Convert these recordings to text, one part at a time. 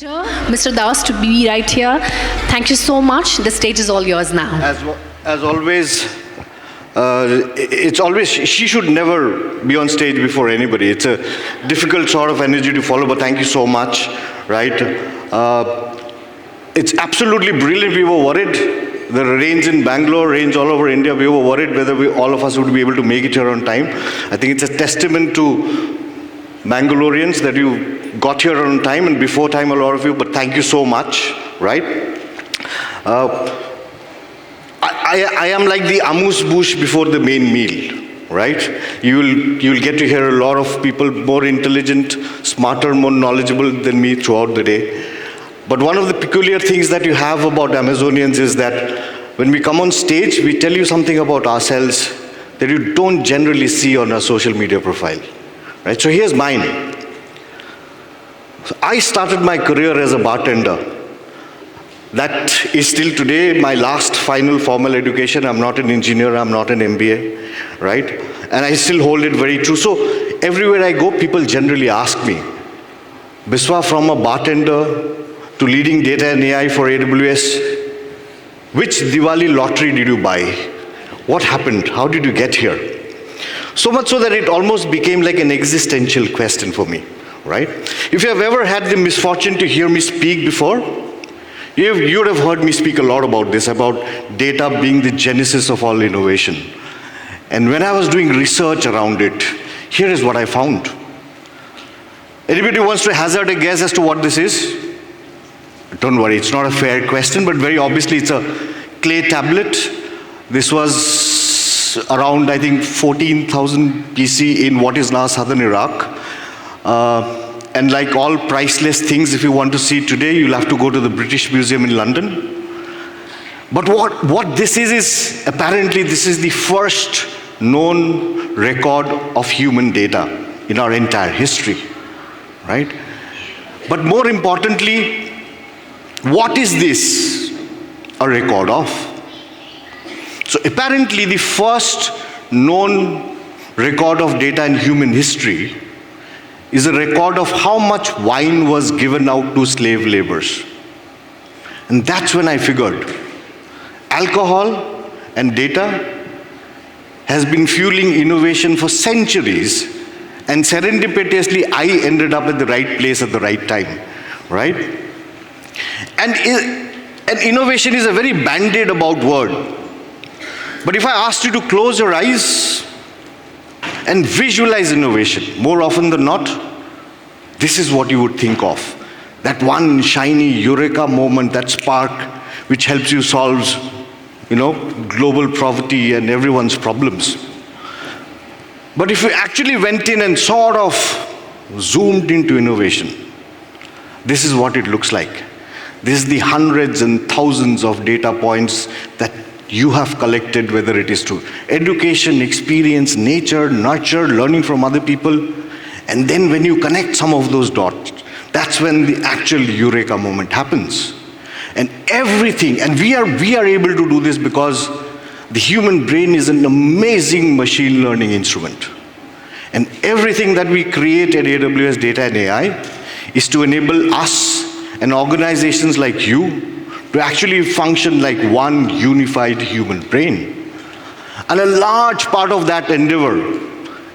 Mr. Das, to be right here. Thank you so much. The stage is all yours now. As always, she should never be on stage before anybody. It's a difficult sort of energy to follow, but thank you so much, right? It's absolutely brilliant. We were worried. The rains in Bangalore, rains all over India. We were worried whether all of us would be able to make it here on time. I think it's a testament to Bangaloreans that you got here on time and before time, a lot of you, but thank you so much, right? I am like the amuse bouche before the main meal, right? You'll get to hear a lot of people more intelligent, smarter, more knowledgeable than me throughout the day. But one of the peculiar things that you have about Amazonians is that when we come on stage, we tell you something about ourselves that you don't generally see on our social media profile, right? So here's mine. So I started my career as a bartender. That is still today my last final formal education. I'm not an engineer, I'm not an MBA, right? And I still hold it very true. So everywhere I go, people generally ask me, Biswa, from a bartender to leading data and AI for AWS, which Diwali lottery did you buy? What happened? How did you get here? So much so that it almost became like an existential question for me, right? If you have ever had the misfortune to hear me speak before, you would have heard me speak a lot about this, about data being the genesis of all innovation. And when I was doing research around it, here is what I found. Anybody wants to hazard a guess as to what this is? Don't worry, it's not a fair question, but very obviously it's a clay tablet. This was around, I think, 14,000 BC in what is now southern Iraq. And like all priceless things, if you want to see it today, you'll have to go to the British Museum in London. But what this is apparently this is the first known record of human data in our entire history, right? But more importantly, what is this a record of? So apparently the first known record of data in human history is a record of how much wine was given out to slave laborers. And that's when I figured alcohol and data has been fueling innovation for centuries, and serendipitously I ended up at the right place at the right time, right? And innovation is a very bandied about word. But if I asked you to close your eyes and visualize innovation, more often than not, this is what you would think of. That one shiny eureka moment, that spark which helps you solve, global poverty and everyone's problems. But if you actually went in and sort of zoomed into innovation, this is what it looks like. This is the hundreds and thousands of data points that you have collected, whether it is to education, experience, nature, nurture, learning from other people. And then when you connect some of those dots, that's when the actual eureka moment happens. And everything, and we are able to do this because the human brain is an amazing machine learning instrument. And everything that we create at AWS Data and AI is to enable us and organizations like you to actually function like one unified human brain. And a large part of that endeavor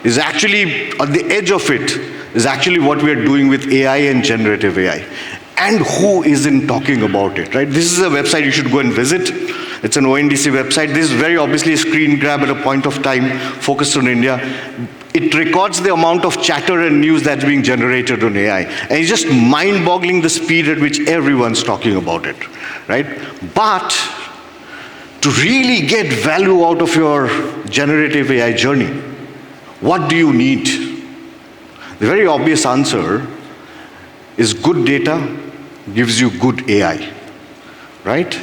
is actually, at the edge of it, is actually what we are doing with AI and generative AI. And who isn't talking about it, right? This is a website you should go and visit. It's an ONDC website. This is very obviously a screen grab at a point of time focused on India. It records the amount of chatter and news that's being generated on AI. And it's just mind-boggling the speed at which everyone's talking about it, right? But to really get value out of your generative AI journey, what do you need? The very obvious answer is good data gives you good AI, right?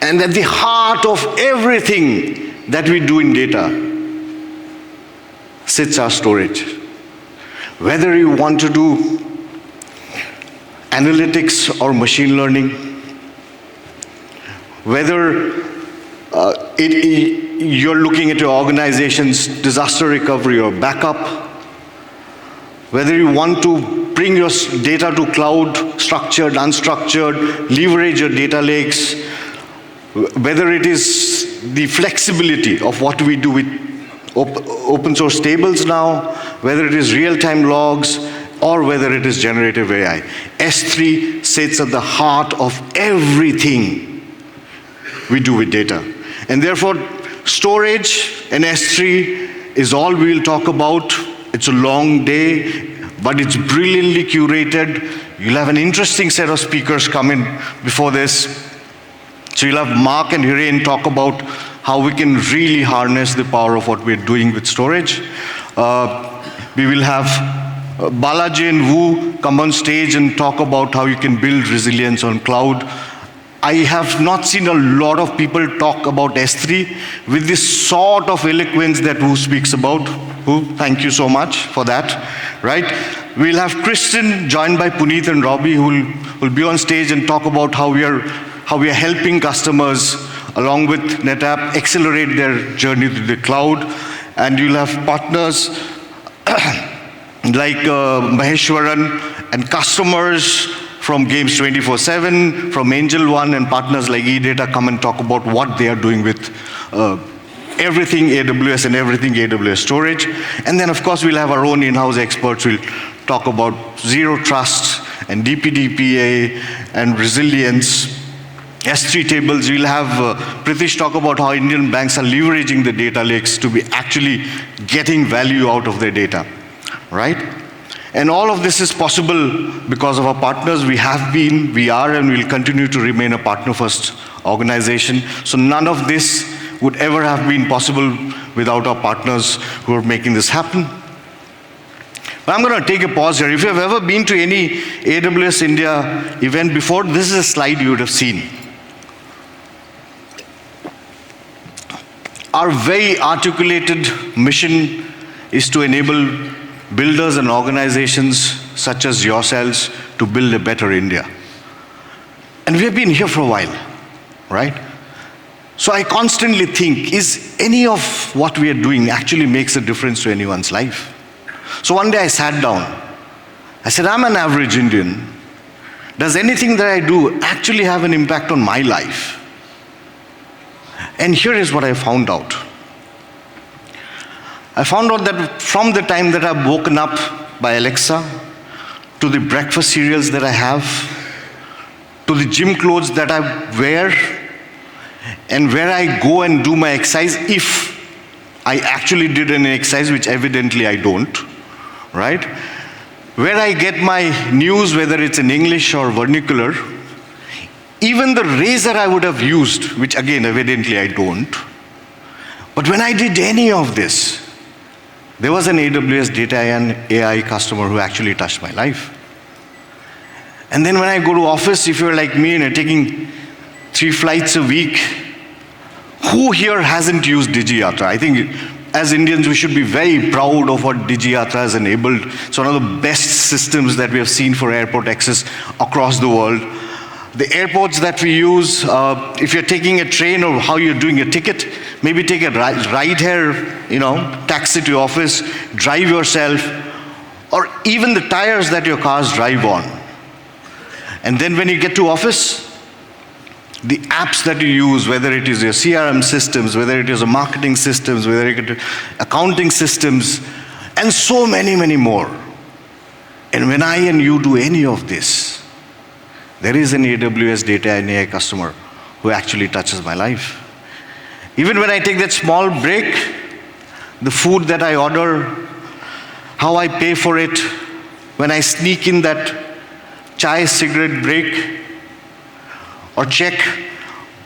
And at the heart of everything that we do in data sits our storage. Whether you want to do analytics or machine learning, whether you're looking at your organization's disaster recovery or backup, whether you want to bring your data to cloud, structured, unstructured, leverage your data lakes, whether it is the flexibility of what we do with open source tables now, whether it is real-time logs, or whether it is generative AI. S3 sits at the heart of everything we do with data. And therefore, storage and S3 is all we'll talk about. It's a long day, but it's brilliantly curated. You'll have an interesting set of speakers come in before this. So you'll have Mark and Hiren talk about how we can really harness the power of what we're doing with storage. We will have Balaji and Wu come on stage and talk about how you can build resilience on cloud. I have not seen a lot of people talk about S3 with this sort of eloquence that Wu speaks about. Wu, thank you so much for that, right? We'll have Kristen joined by Puneet and Robbie who will be on stage and talk about how we are helping customers along with NetApp accelerate their journey to the cloud. And you'll have partners like Maheshwaran and customers from Games 24/7, from Angel One, and partners like eData come and talk about what they are doing with everything AWS and everything AWS storage. And then, of course, we'll have our own in-house experts. We'll talk about zero trust and DPDPA and resilience. S3 tables, we'll have Pritish talk about how Indian banks are leveraging the data lakes to be actually getting value out of their data, right? And all of this is possible because of our partners. We have been, we are, and will continue to remain a partner-first organization. So none of this would ever have been possible without our partners who are making this happen. But I'm going to take a pause here. If you have ever been to any AWS India event before, this is a slide you would have seen. Our very articulated mission is to enable builders and organizations such as yourselves to build a better India. And we have been here for a while, right? So I constantly think, is any of what we are doing actually makes a difference to anyone's life? So one day I sat down. I said, I'm an average Indian. Does anything that I do actually have an impact on my life? And here is what I found out. I found out that from the time that I've woken up by Alexa, to the breakfast cereals that I have, to the gym clothes that I wear, and where I go and do my exercise, if I actually did an exercise, which evidently I don't, right? Where I get my news, whether it's in English or vernacular, even the razor I would have used, which again, evidently I don't. But when I did any of this, there was an AWS data and AI customer who actually touched my life. And then when I go to office, if you're like me and you're taking 3 flights a week, who here hasn't used DigiYatra? I think as Indians, we should be very proud of what DigiYatra has enabled. It's one of the best systems that we have seen for airport access across the world. The airports that we use, if you're taking a train or how you're doing a ticket, maybe take a ride here, taxi to your office, drive yourself, or even the tires that your cars drive on. And then when you get to office, the apps that you use, whether it is your CRM systems, whether it is your marketing systems, whether it is accounting systems, and so many, many more. And when I and you do any of this, there is an AWS data and AI customer who actually touches my life. Even when I take that small break, the food that I order, how I pay for it, when I sneak in that chai cigarette break, or check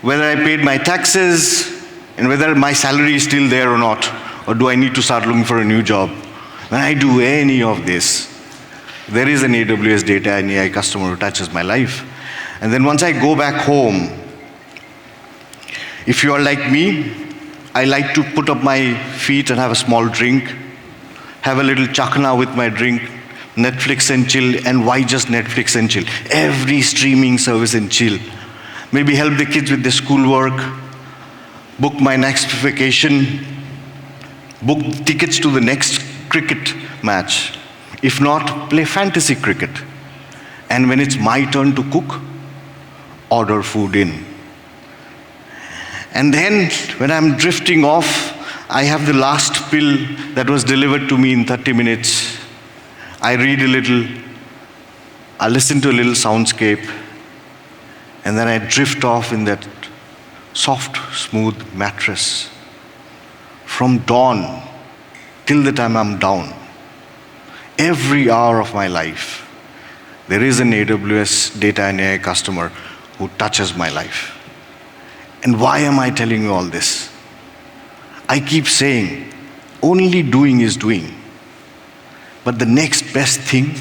whether I paid my taxes and whether my salary is still there or not, or do I need to start looking for a new job. When I do any of this, there is an AWS data and AI customer who touches my life. And then once I go back home, if you are like me, I like to put up my feet and have a small drink, have a little chakna with my drink, Netflix and chill. And why just Netflix and chill? Every streaming service and chill. Maybe help the kids with their schoolwork, book my next vacation, book tickets to the next cricket match. If not, play fantasy cricket. And when it's my turn to cook, order food in. And then when I'm drifting off, I have the last pill that was delivered to me in 30 minutes. I read a little, I listen to a little soundscape, and then I drift off in that soft, smooth mattress. From dawn till the time I'm down, every hour of my life, there is an AWS data and AI customer who touches my life. And why am I telling you all this? I keep saying, only doing is doing. But the next best thing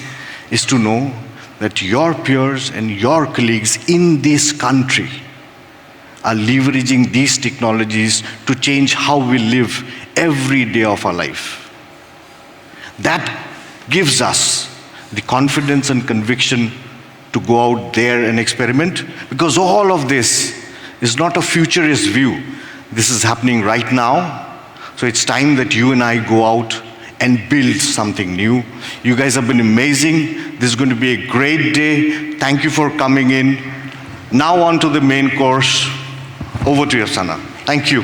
is to know that your peers and your colleagues in this country are leveraging these technologies to change how we live every day of our life. That gives us the confidence and conviction to go out there and experiment, because all of this is not a futurist view. This is happening right now. So it's time that you and I go out and build something new. You guys have been amazing. This is going to be a great day. Thank you for coming in. Now on to the main course. Over to you, Sana. Thank you.